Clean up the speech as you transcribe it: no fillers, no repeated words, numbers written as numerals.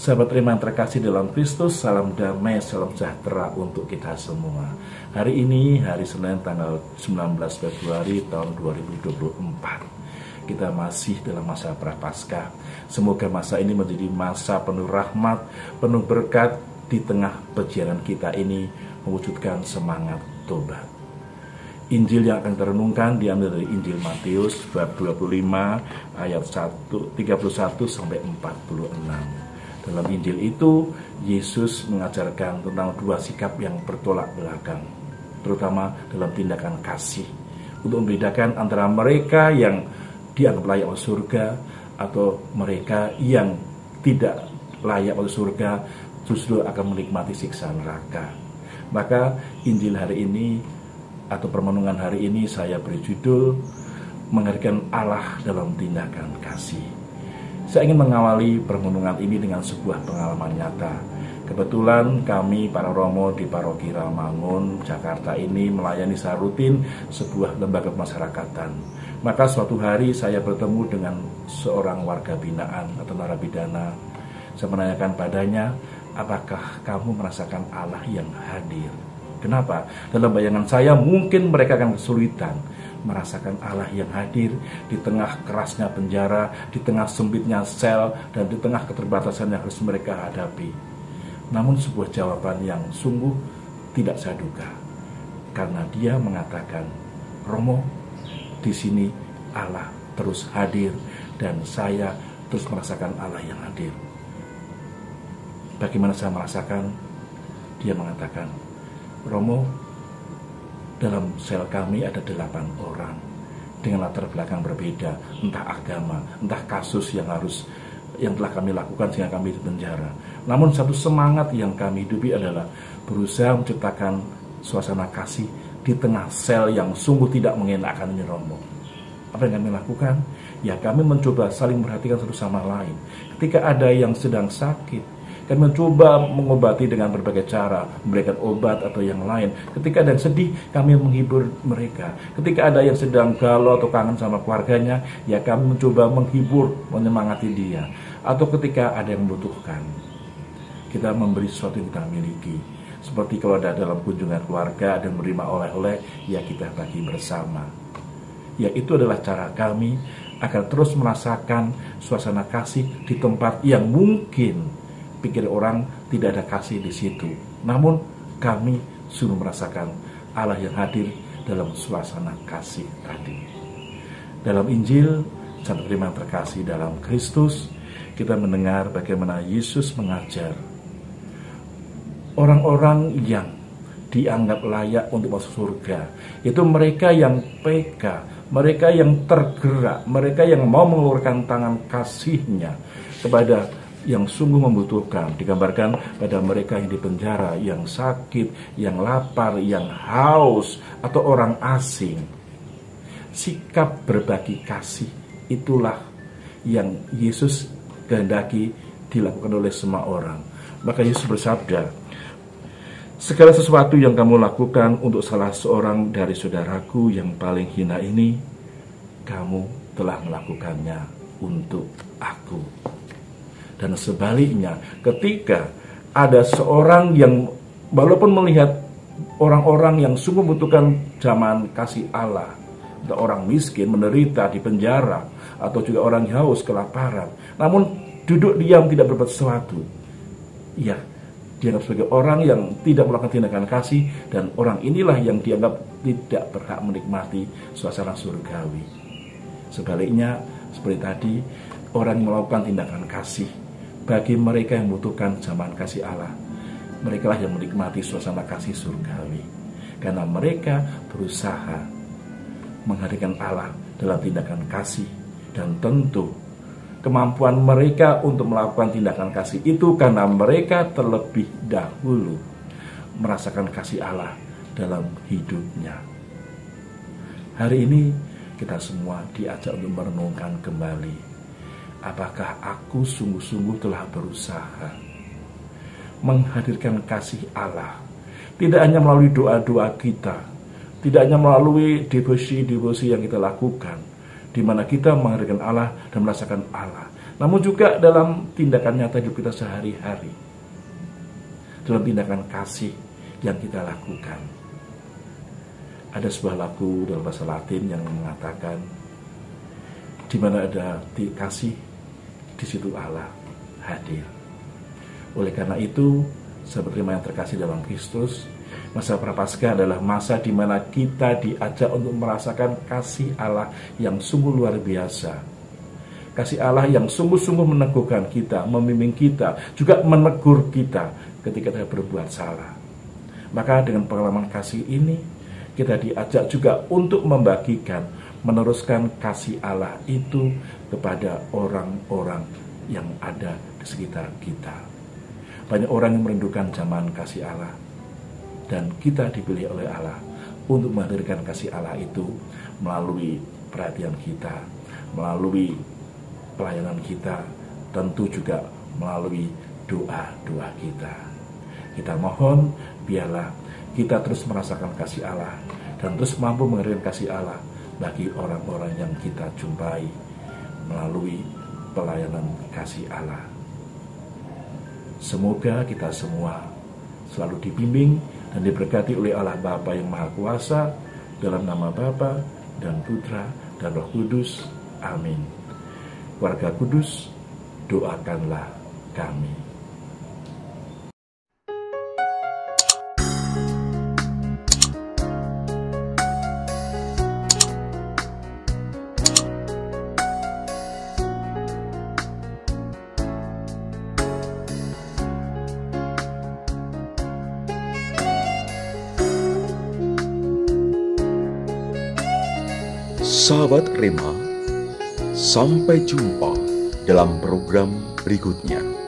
Sahabat terima yang terkasih dalam Kristus, salam damai, salam sejahtera untuk kita semua. Hari ini, hari Senin tanggal 19 Februari tahun 2024. Kita masih dalam masa Prapaskah. Semoga masa ini menjadi masa penuh rahmat, penuh berkat di tengah perjalanan kita ini mewujudkan semangat tobat. Injil yang akan kita renungkan diambil dari Injil Matius bab 25 ayat 31 sampai 46. Dalam Injil itu, Yesus mengajarkan tentang dua sikap yang bertolak belakang, terutama dalam tindakan kasih, untuk membedakan antara mereka yang dianggap layak masuk surga atau mereka yang tidak layak masuk surga justru akan menikmati siksa neraka. Maka Injil hari ini atau permenungan hari ini saya beri judul menghadirkan Allah dalam tindakan kasih. Saya ingin mengawali permenungan ini dengan sebuah pengalaman nyata. Kebetulan kami para Romo di Paroki Rawamangun, Jakarta ini melayani secara rutin sebuah lembaga pemasyarakatan. Maka suatu hari saya bertemu dengan seorang warga binaan atau narapidana. Saya menanyakan padanya, apakah kamu merasakan Allah yang hadir? Kenapa? Dalam bayangan saya mungkin mereka akan kesulitan merasakan Allah yang hadir di tengah kerasnya penjara, di tengah sempitnya sel, dan di tengah keterbatasan yang harus mereka hadapi. Namun sebuah jawaban yang sungguh tidak saya duga, karena dia mengatakan, Romo, di sini Allah terus hadir dan saya terus merasakan Allah yang hadir. Bagaimana saya merasakan? Dia mengatakan, Romo, dalam sel kami ada 8 orang dengan latar belakang berbeda, entah agama, entah kasus yang telah kami lakukan sehingga kami di penjara. Namun satu semangat yang kami hidupi adalah berusaha menciptakan suasana kasih di tengah sel yang sungguh tidak mengenakan ini, Romo. Apa yang kami lakukan? Ya, kami mencoba saling memperhatikan satu sama lain. Ketika ada yang sedang sakit, kami mencoba mengobati dengan berbagai cara, memberikan obat atau yang lain. Ketika ada yang sedih, kami menghibur mereka. Ketika ada yang sedang galau atau kangen sama keluarganya, ya kami mencoba menghibur, menyemangati dia. Atau ketika ada yang membutuhkan, kita memberi sesuatu yang kita miliki. Seperti kalau ada dalam kunjungan keluarga, ada yang menerima oleh-oleh, ya kita bagi bersama. Ya, itu adalah cara kami agar terus merasakan suasana kasih di tempat yang mungkin pikir orang tidak ada kasih di situ. Namun kami suruh merasakan Allah yang hadir dalam suasana kasih tadi. Dalam Injil, sahabat terima yang terkasih dalam Kristus, kita mendengar bagaimana Yesus mengajar orang-orang yang dianggap layak untuk masuk surga. Itu mereka yang peka, mereka yang tergerak, mereka yang mau mengeluarkan tangan kasihnya kepada yang sungguh membutuhkan. Digambarkan pada mereka yang dipenjara, yang sakit, yang lapar, yang haus, atau orang asing. Sikap berbagi kasih itulah yang Yesus kehendaki dilakukan oleh semua orang. Maka Yesus bersabda, segala sesuatu yang kamu lakukan untuk salah seorang dari saudaraku yang paling hina ini, kamu telah melakukannya untuk aku. Dan sebaliknya, ketika ada seorang yang walaupun melihat orang-orang yang sungguh membutuhkan zaman kasih Allah, ada orang miskin, menderita, di penjara, atau juga orang haus, kelaparan, namun duduk diam tidak berbuat sesuatu, ya, dianggap sebagai orang yang tidak melakukan tindakan kasih, dan orang inilah yang dianggap tidak berhak menikmati suasana surgawi. Sebaliknya, seperti tadi, orang yang melakukan tindakan kasih bagi mereka yang membutuhkan zaman kasih Allah, mereka lah yang menikmati suasana kasih surgawi, karena mereka berusaha menghadirkan Allah dalam tindakan kasih. Dan tentu kemampuan mereka untuk melakukan tindakan kasih itu karena mereka terlebih dahulu merasakan kasih Allah dalam hidupnya. Hari ini kita semua diajak untuk merenungkan kembali, apakah aku sungguh-sungguh telah berusaha menghadirkan kasih Allah, tidak hanya melalui doa-doa kita, tidak hanya melalui devosi-devosi yang kita lakukan, di mana kita menghadirkan Allah dan merasakan Allah, namun juga dalam tindakan nyata hidup kita sehari-hari, dalam tindakan kasih yang kita lakukan. Ada sebuah lagu dalam bahasa Latin yang mengatakan, di mana ada kasih, di situ Allah hadir. Oleh karena itu, sahabat yang terkasih dalam Kristus, masa Prapaskah adalah masa di mana kita diajak untuk merasakan kasih Allah yang sungguh luar biasa. Kasih Allah yang sungguh-sungguh meneguhkan kita, membimbing kita, juga menegur kita ketika kita berbuat salah. Maka dengan pengalaman kasih ini, kita diajak juga untuk membagikan, meneruskan kasih Allah itu kepada orang-orang yang ada di sekitar kita. Banyak orang yang merindukan zaman kasih Allah, dan kita dipilih oleh Allah untuk menghadirkan kasih Allah itu melalui perhatian kita, melalui pelayanan kita, tentu juga melalui doa-doa kita. Kita mohon biarlah kita terus merasakan kasih Allah dan terus mampu menghadirkan kasih Allah bagi orang-orang yang kita jumpai melalui pelayanan kasih Allah. Semoga kita semua selalu dibimbing dan diberkati oleh Allah Bapa yang Maha Kuasa, dalam nama Bapa dan Putra dan Roh Kudus. Amin. Keluarga Kudus, doakanlah kami. Sahabat Rema, sampai jumpa dalam program berikutnya.